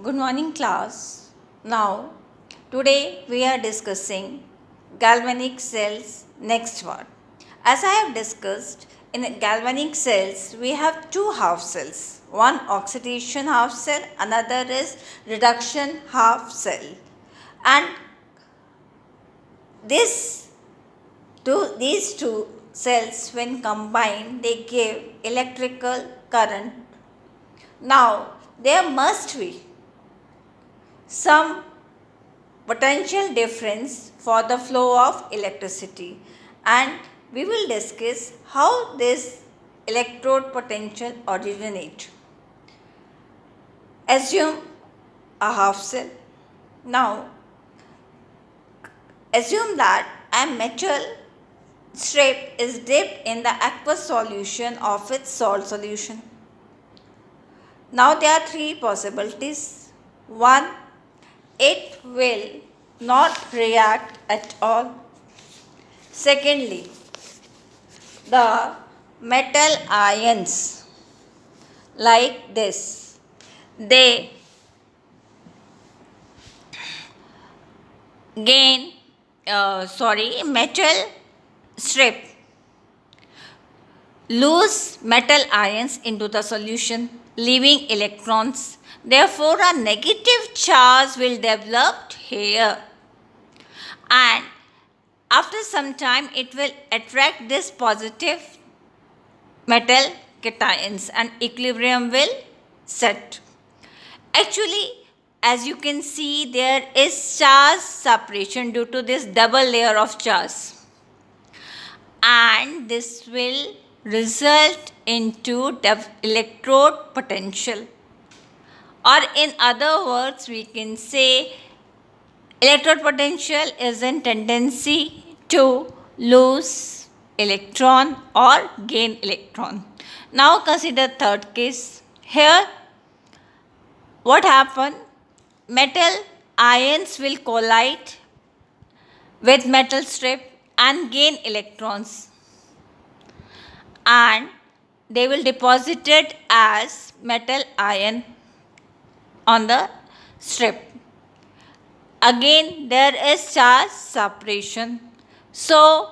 Good morning, class. Now, today we are discussing galvanic cells next part. As I have discussed, in galvanic cells we have two half cells. One oxidation half cell, another is reduction half cell. And these two cells when combined they give electrical current. Now, there must be some potential difference for the flow of electricity, and we will discuss how this electrode potential originate. Assume a half cell. Now assume that a metal strip is dipped in the aqueous solution of its salt solution. Now there are three possibilities. One, it will not react at all. Secondly, the metal ions like this, they gain metal strip lose metal ions into the solution, leaving electrons. Therefore, a negative charge will develop here, and after some time it will attract this positive metal cations and equilibrium will set. Actually, as you can see, there is charge separation due to this double layer of charge, and this will result into electrode potential, or in other words we can say electrode potential is a tendency to lose electron or gain electron. Now consider third case. Here what happen? Metal ions will collide with metal strip and gain electrons, and they will deposit it as metal ion on the strip. Again there is charge separation. So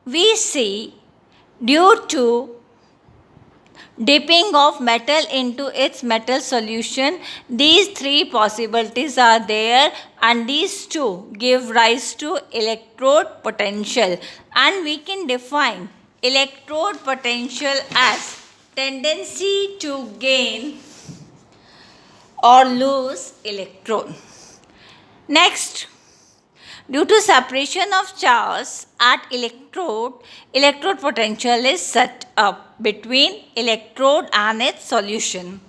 we see due to dipping of metal into its metal solution, these three possibilities are there, and these two give rise to electrode potential, and we can define electrode potential as tendency to gain or lose electron. Next, due to separation of charge at electrode potential is set up between electrode and its solution.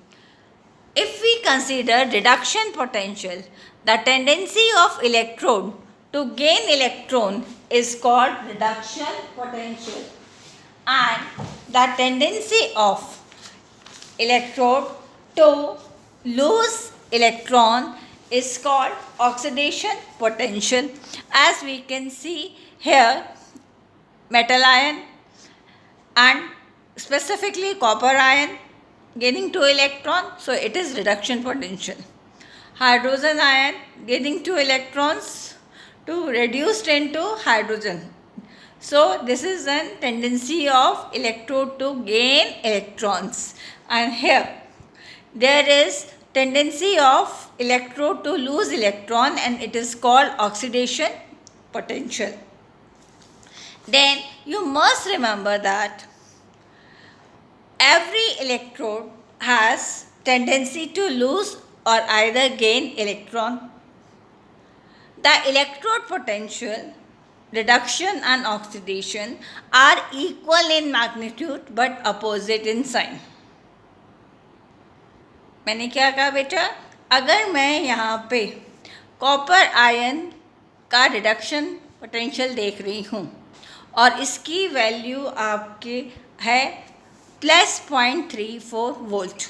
If we consider reduction potential, the tendency of electrode to gain electron is called reduction potential, and the tendency of electrode to lose electron is called oxidation potential. As we can see here, metal ion and specifically copper ion gaining 2 electrons, so it is reduction potential. Hydrogen ion gaining 2 electrons to reduced into hydrogen. So this is a tendency of electrode to gain electrons, and here there is tendency of electrode to lose electron, and it is called oxidation potential. Then you must remember that every electrode has tendency to lose or either gain electron. The electrode potential, reduction and oxidation are equal in magnitude but opposite in sign. मैंने क्या कहा बेटा? अगर मैं यहाँ पे copper ion का reduction potential देख रही हूँ और इसकी वैल्यू आपके है +0.34 वोल्ट,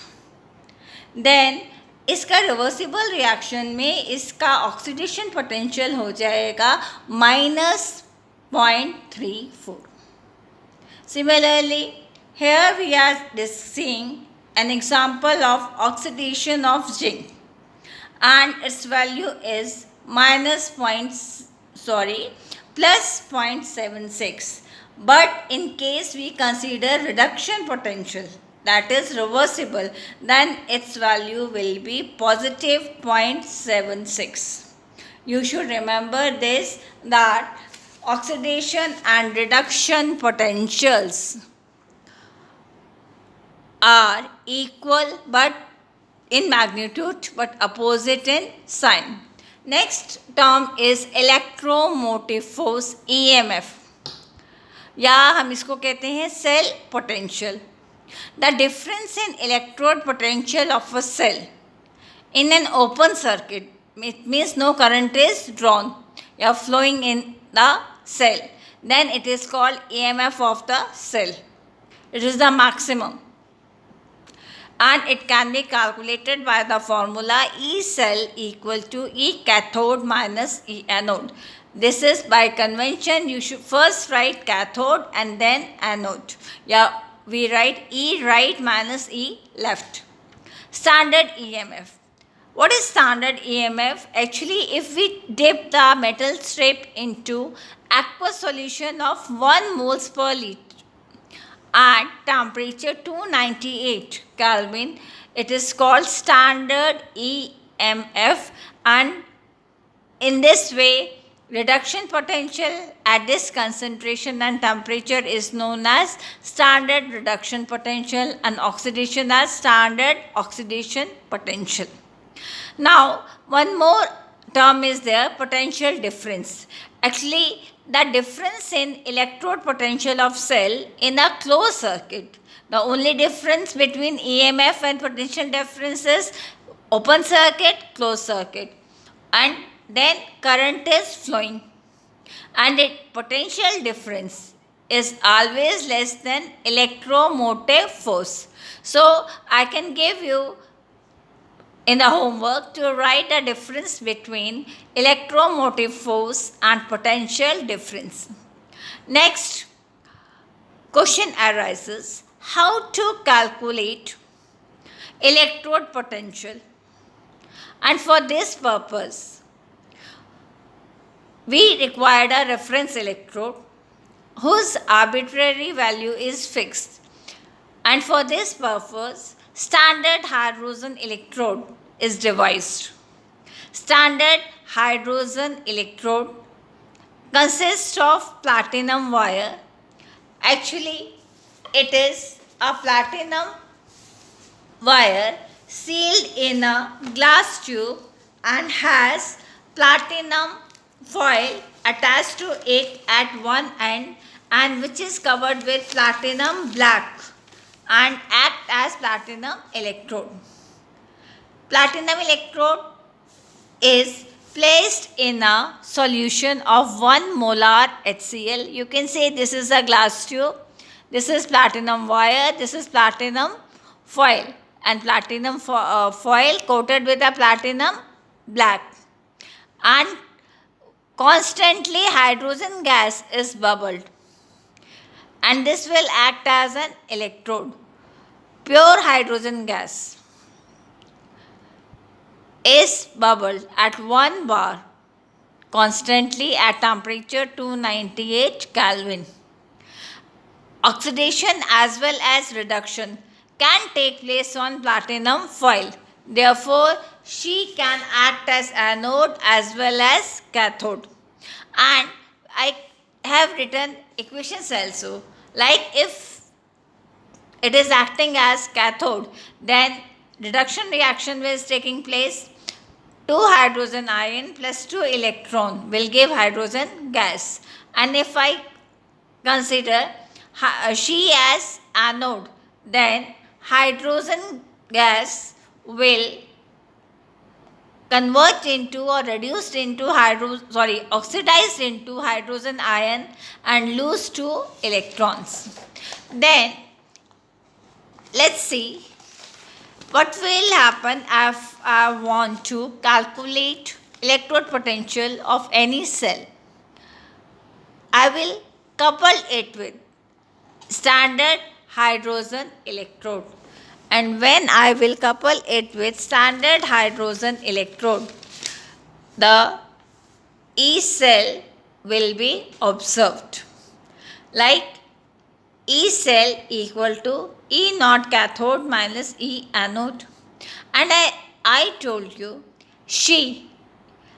देन इसका रिवर्सिबल रिएक्शन में इसका ऑक्सीडेशन पोटेंशियल हो जाएगा -0.34. Similarly, here we are seeing an example of oxidation of zinc. and its value is plus 0.76. But in case we consider reduction potential, that is reversible, then its value will be positive 0.76. You should remember this, that oxidation and reduction potentials are equal but in magnitude but opposite in sign. Next term is electromotive force EMF, या हम इसको कहते हैं cell potential. The difference in electrode potential of a cell in an open circuit, it means no current is drawn or flowing in the cell, then it is called EMF of the cell. It is the maximum, and it can be calculated by the formula E cell equal to E cathode minus E anode. This is by convention. You should first write cathode and then anode. Yeah, we write E right minus E left. Standard EMF. What is standard EMF? Actually, if we dip the metal strip into aqueous solution of 1 moles per liter at temperature 298 Kelvin, it is called standard EMF, and in this way reduction potential at this concentration and temperature is known as standard reduction potential, and oxidation as standard oxidation potential. Now, one more term is there, potential difference. Actually, the difference in electrode potential of cell in a closed circuit. The only difference between EMF and potential difference is open circuit, closed circuit, and then current is flowing, and its potential difference is always less than electromotive force. So, I can give you in the homework to write the difference between electromotive force and potential difference. Next, question arises, how to calculate electrode potential? And for this purpose, we required a reference electrode whose arbitrary value is fixed. And for this purpose, standard hydrogen electrode is devised. Standard hydrogen electrode consists of platinum wire. Actually, it is a platinum wire sealed in a glass tube and has platinum foil attached to it at one end, and which is covered with platinum black and act as platinum electrode. Platinum electrode is placed in a solution of 1 molar HCl. You can say this is a glass tube, this is platinum wire, this is platinum foil, and platinum foil coated with a platinum black, and constantly hydrogen gas is bubbled, and this will act as an electrode. Pure hydrogen gas is bubbled at 1 bar constantly at temperature 298 Kelvin. Oxidation as well as reduction can take place on platinum foil. Therefore, she can act as anode as well as cathode. And I have written equations also. Like if it is acting as cathode, then reduction reaction is taking place. 2 hydrogen ion plus 2 electron will give hydrogen gas. And if I consider she as anode, then hydrogen gas will convert into or reduced into oxidized into hydrogen ion and lose 2 electrons. Then let's see what will happen if I want to calculate electrode potential of any cell. I will couple it with standard hydrogen electrode, And when I will couple it with standard hydrogen electrode, the E cell will be observed. Like E cell equal to E naught cathode minus E anode. And I told you she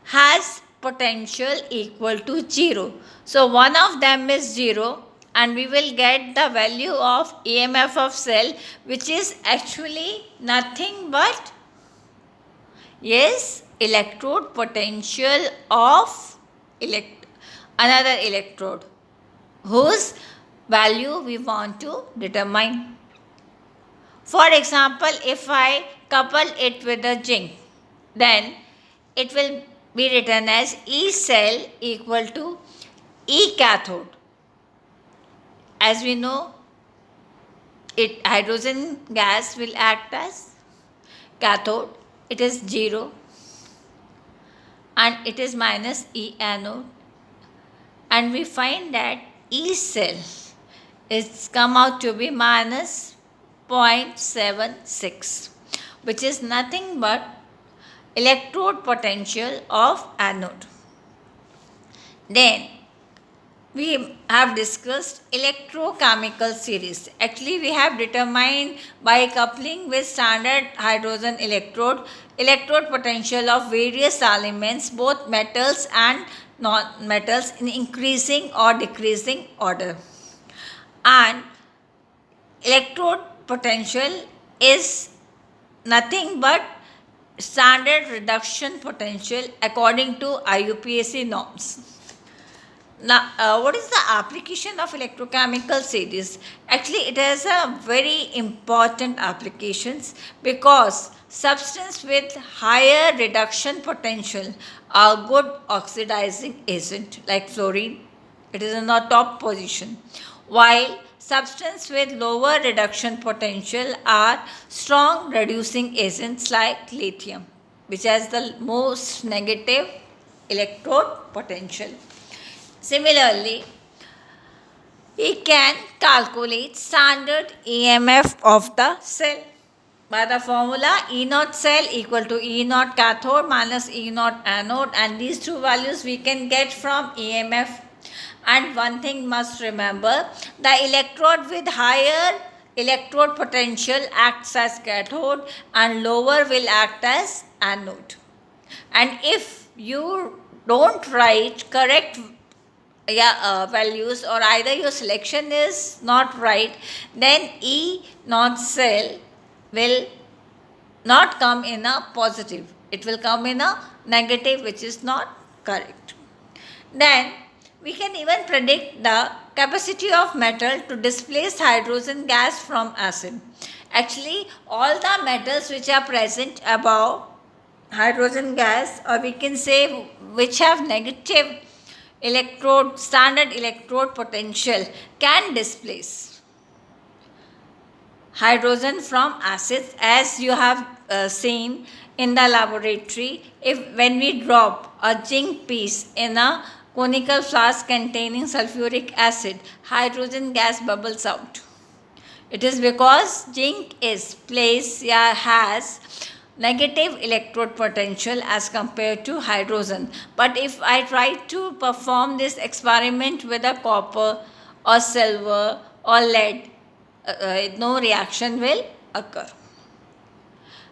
has potential equal to 0. So one of them is 0 and we will get the value of EMF of cell, which is actually nothing but, yes, electrode potential of another electrode whose value we want to determine. For example, if I couple it with a zinc, then it will be written as E cell equal to E cathode. As we know, hydrogen gas will act as cathode. It is 0 and it is minus E anode. And we find that E cell is come out to be minus 0.76, which is nothing but electrode potential of anode. Then we have discussed electrochemical series. Actually, we have determined by coupling with standard hydrogen electrode potential of various elements, both metals and non-metals, in increasing or decreasing order. And electrode potential is nothing but standard reduction potential according to IUPAC norms. Now, what is the application of electrochemical series? Actually, it has a very important applications because substance with higher reduction potential are good oxidizing agent like fluorine. It is in the top position. While substance with lower reduction potential are strong reducing agents like lithium, which has the most negative electrode potential. Similarly, we can calculate standard EMF of the cell by the formula E naught cell equal to E naught cathode minus E naught anode, and these two values we can get from EMF. And one thing must remember, the electrode with higher electrode potential acts as cathode and lower will act as anode. And if you don't write correct values, or either your selection is not right, then E naught cell will not come in a positive. It will come in a negative, which is not correct. Then we can even predict the capacity of metal to displace hydrogen gas from acid. Actually, all the metals which are present above hydrogen gas, or we can say which have negative standard electrode potential, can displace hydrogen from acids, as you have seen in the laboratory. When we drop a zinc piece in a conical flask containing sulfuric acid, hydrogen gas bubbles out. It is because zinc has negative electrode potential as compared to hydrogen. But if I try to perform this experiment with a copper or silver or lead, no reaction will occur.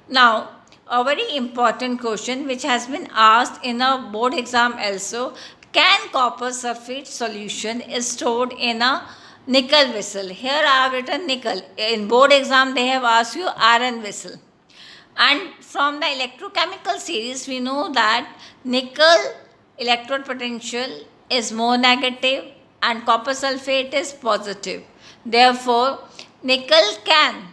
Now, a very important question which has been asked in a board exam also: can copper sulfate solution is stored in a nickel vessel? Here I have written nickel. In board exam they have asked you iron vessel. And from the electrochemical series, we know that nickel electrode potential is more negative and copper sulfate is positive. Therefore, nickel can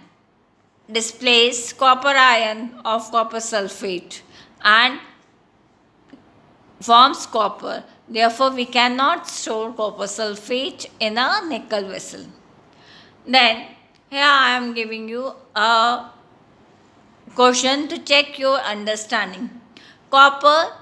displace copper ion of copper sulfate and forms copper. Therefore, we cannot store copper sulfate in a nickel vessel. Then, here I am giving you a question to check your understanding. Copper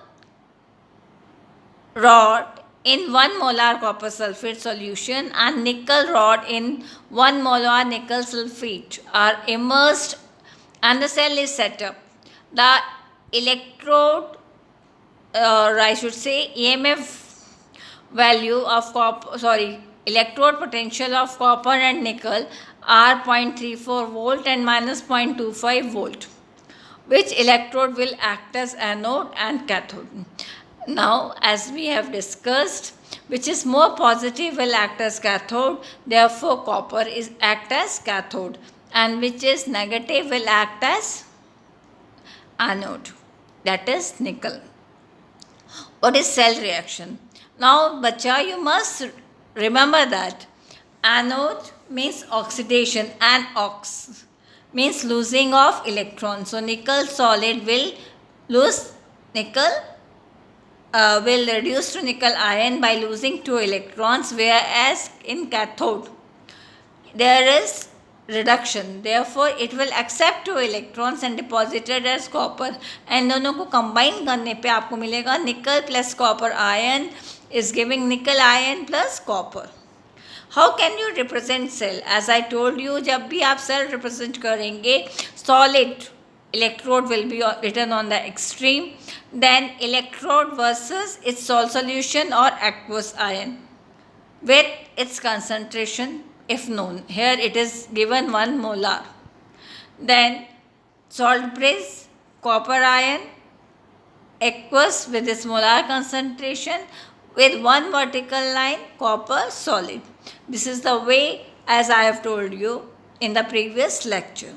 rod in 1 molar copper sulfate solution and nickel rod in 1 molar nickel sulfate are immersed and the cell is set up. The electrode, or I should say EMF value of electrode potential of copper and nickel are 0.34 volt and minus 0.25 volt. Which electrode will act as anode and cathode? Now, as we have discussed, which is more positive will act as cathode, therefore copper is act as cathode, and which is negative will act as anode, that is nickel. What is cell reaction? Now, bacha, you must remember that anode means oxidation and ox means losing of electrons. So, nickel solid will lose nickel, will reduce to nickel ion by losing 2 electrons, whereas in cathode there is reduction, therefore it will accept 2 electrons and deposited as copper, and दोनों को combine करने पे आपको मिलेगा nickel plus copper ion is giving nickel ion plus copper. How can you represent cell? As I told you, जब भी आप cell represent करेंगे, solid electrode will be written on the extreme, then electrode versus its salt solution or aqueous ion with its concentration if known. Here it is given 1 molar. Then salt bridge, copper ion, aqueous with its molar concentration with 1 vertical line, copper solid. This is the way as I have told you in the previous lecture.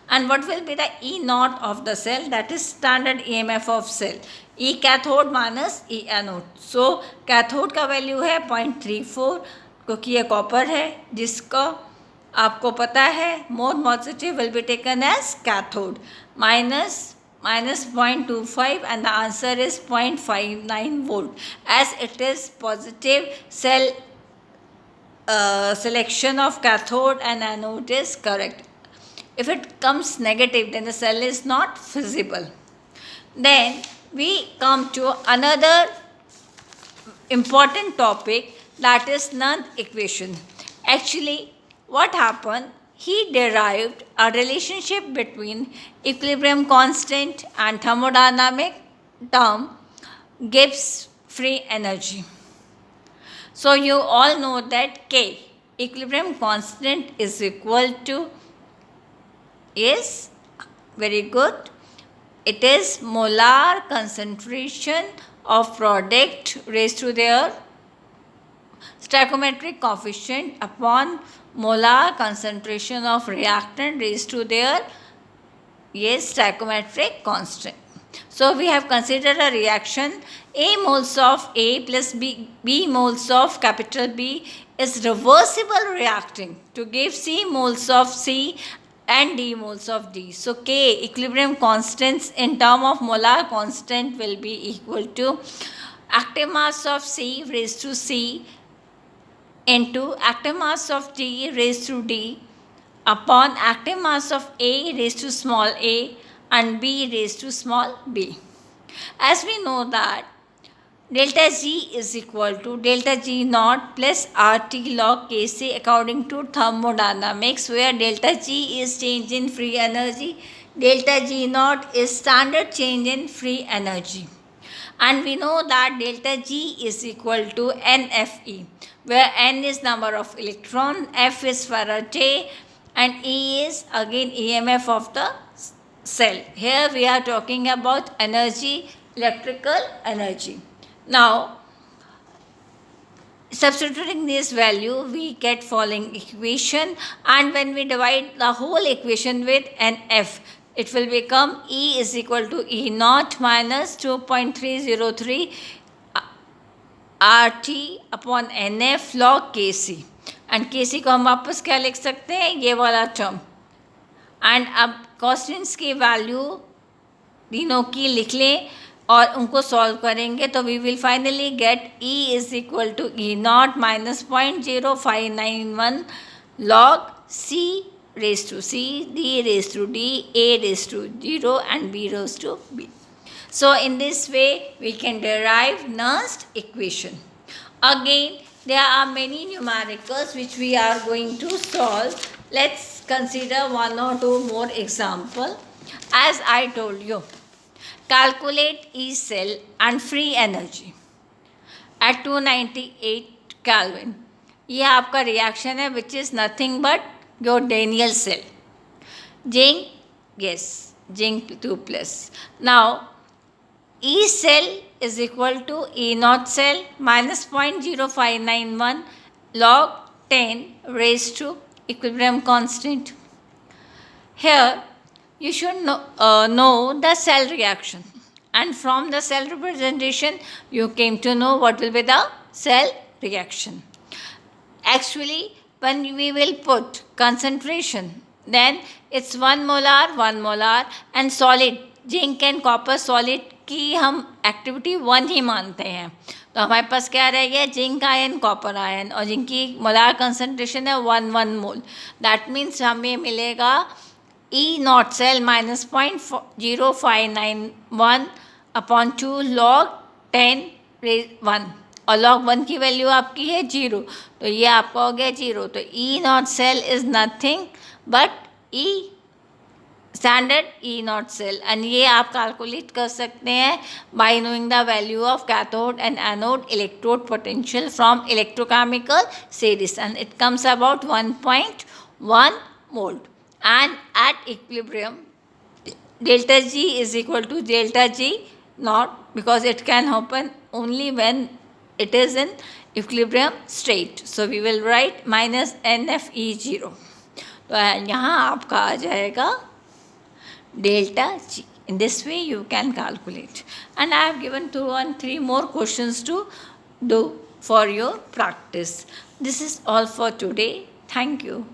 And what will be the E naught of the cell? That is standard EMF of cell. E cathode minus E anode. So cathode का value है 0.34, क्योंकि ये copper है जिसका आपको पता है more positive will be taken as cathode minus 0.25 and the answer is 0.59 volt, as it is positive cell selection of cathode and anode is correct. If it comes negative, then the cell is not feasible. Then we come to another important topic, that is Nernst equation. Actually, what happened? He derived a relationship between equilibrium constant and thermodynamic term gives free energy. So you all know that K, equilibrium constant, is equal to, yes, very good, it is molar concentration of product raised to their stoichiometric coefficient upon molar concentration of reactant raised to their, yes, stoichiometric constant. So we have considered a reaction A moles of A plus B moles of capital B is reversible reacting to give C moles of C and D moles of D. So K, equilibrium constants in term of molar constant, will be equal to active mass of C raised to C into active mass of D raised to D upon active mass of A raised to small a and B raised to small b. As we know that delta G is equal to delta G naught plus RT log Kc according to thermodynamics, where delta G is change in free energy, delta G naught is standard change in free energy. And we know that delta G is equal to NFE, where N is number of electron, F is Faraday, and E is again EMF of the cell. Here we are talking about energy, electrical energy. Now, substituting this value, we get following equation, and when we divide the whole equation with NF, it will become E is equal to E naught minus 2.303 RT upon NF log Kc. And Kc को हम वापस क्या लिख सकते हैं, ये वाला term. And अब कॉन्स्टेंट्स की वैल्यू तीनों की लिख लें और उनको सॉल्व करेंगे तो we will finally get E is equal to E naught minus 0.0591 log C raised to C, D raised to D, A raised to 0 and B raised to B. So in this way we can derive Nernst equation. Again, there are many numericals which we are going to solve. Let's consider one or two more example. As I told you, calculate E cell and free energy at 298 Kelvin. ये आपका reaction है which is nothing but your Daniell cell. Zinc, yes, zinc 2 plus. Now, E cell is equal to E naught cell minus 0.0591 log 10 raised to equilibrium constant. Here, you should know the cell reaction. And from the cell representation, you came to know what will be the cell reaction. Actually, when we will put concentration, then it's 1 molar and solid, zinc and copper solid की हम activity 1 ही मानते हैं. तो हमारे पास क्या रह गया, zinc ion, copper ion, और जिंक की मोलार कंसनट्रेशन है 1 मोल. दैट मीन्स हमें मिलेगा E nought cell minus 0.0591 upon 2 log 10 raise 1, और लॉग 1 की वैल्यू आपकी है 0, तो ये आपका हो गया 0. तो E nought cell is nothing but E standard E nought cell, and ये आप कैलकुलेट कर सकते हैं by knowing the value of cathode and anode electrode potential from electrochemical series, and it comes about 1.1 mole. And at equilibrium delta G is equal to delta G naught, because it can happen only when it is in equilibrium state. So we will write minus NFE0. तो यहाँ आपका आ जाएगा delta G. In this way you can calculate. And I have given 2 and 3 more questions to do for your practice. This is all for today. Thank you.